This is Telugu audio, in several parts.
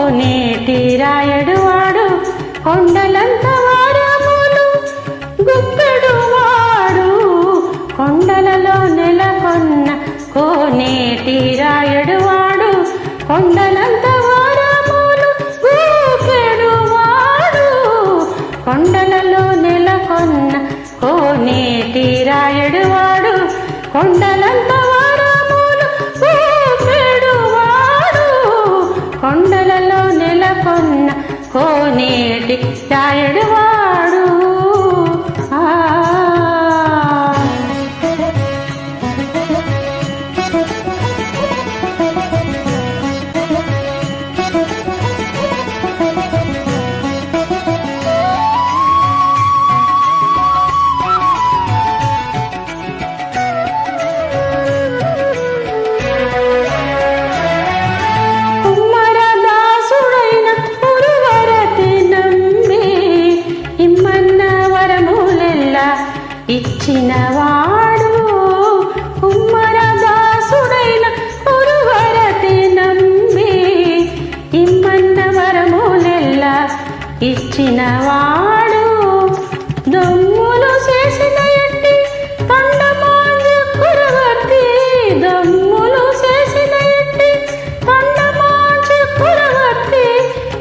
కోనేటి రాయడు వాడు కొండలంత వారములు గుప్పెడు వాడు కొండలలో నెలకొన్న కోనేటి రాయడు వాడు కొండలంత వారములు గుప్పెడు వాడు కొండలలో నెలకొన్న కోనేటి రాయడు వాడు కొండలంత వారములు గుప్పెడు వాడు కొండలలో నెలకొన్న కోనేటి రాయడు వాడు ఇచ్చినవాడు కుమ్మరదాసుడైన గురువరతి నంబి ఇమ్మన్న వరములెల్లా ఇచ్చినవాడు దొమ్ములు చేసిన ఎట్టి తండమాంజు కురవర్తి దొమ్ములు చేసిన ఎట్టి తండమాంజు కురవర్తి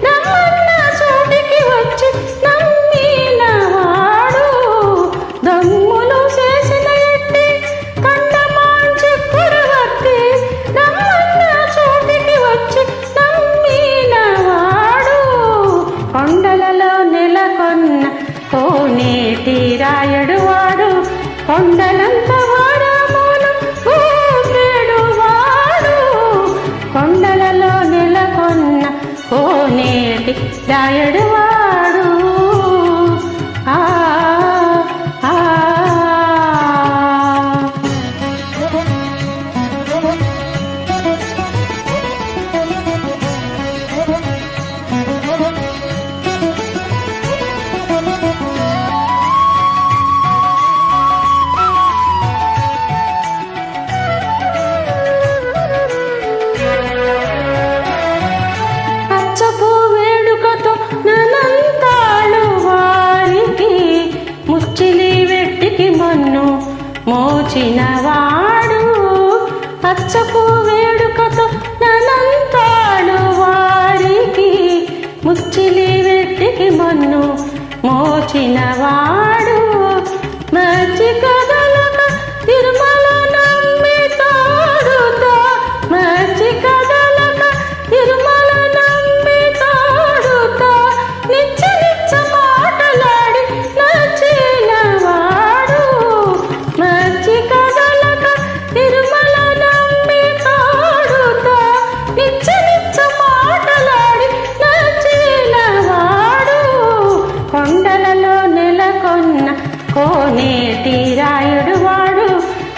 నమ్మన్న చోటికి వచ్చి నమ్మినవాడు దొమ్ములు చేసిన ఎట్టి తండమాంజు కురవర్తి నమ్మన్న చోటికి వచ్చి నమ్మినవాడు కొండలలో నెలకొన్న కోనేటి రాయడు వాడు కొండలంత వారములు గుప్పెడు వాడు కొండలలో నెలకొన్న కోనేటి రాయడు వాడు మోచినవాడు అచ్చపు వేడుకతో ననంతాడు వారికి ముచ్చిలి వెట్టికి మన్ను మోచినవాడు మంచి కదలక తిరుమల నమ్మి తాడుతా మంచి కదలక తిరుమల నమ్మి తాడుతా నిచ్చ నిచ్చ మాటలాడి నచ్చినవాడు మంచి కదలక తిరుమల నమ్మి తాడుతా నిచ్చ నిచ్చ మాటలాడి నచ్చినవాడు కొండలలో నెలకొన్న కోనేటి రాయడు వాడు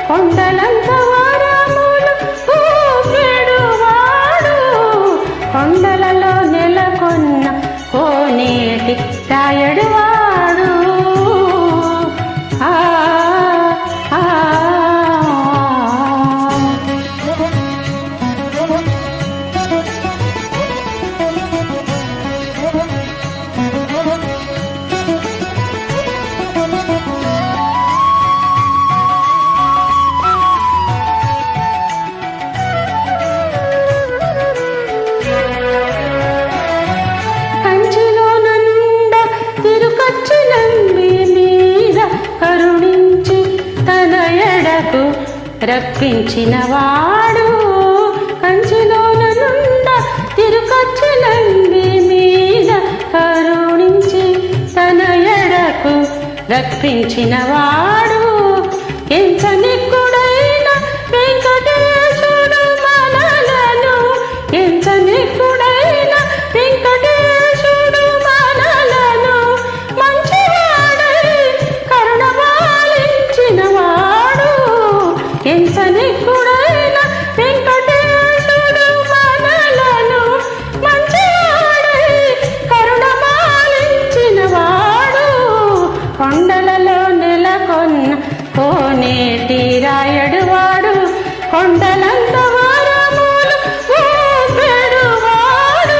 కొండలంత వారములు గుప్పెడు వాడు కొండలలో నెలకొన్న కోనేటి రాయడు వాడు రప్పించినవాడు కంచిలోన నుండ తిరుకొచ్చినంది మీద కరుణించి తన ఎడకు రప్పించినవాడు ఎంచనిక్కుడైన వెంకటేశుడు మనలను ఎంచనిక్కుడైన వెంకటేశుడు మనలను మంచివాడై కరుణ పాలించినవాడు ఎంచనిక్కుడైన వెంకటేశుడు మనలను మంచివాడై కరుణ పాలించినవాడు కొండలలో నెలకొన్న కోనేటి రాయడు వాడు కొండలంత వారములు గుప్పెడు వాడు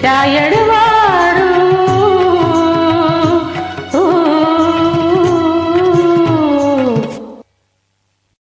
రాయడు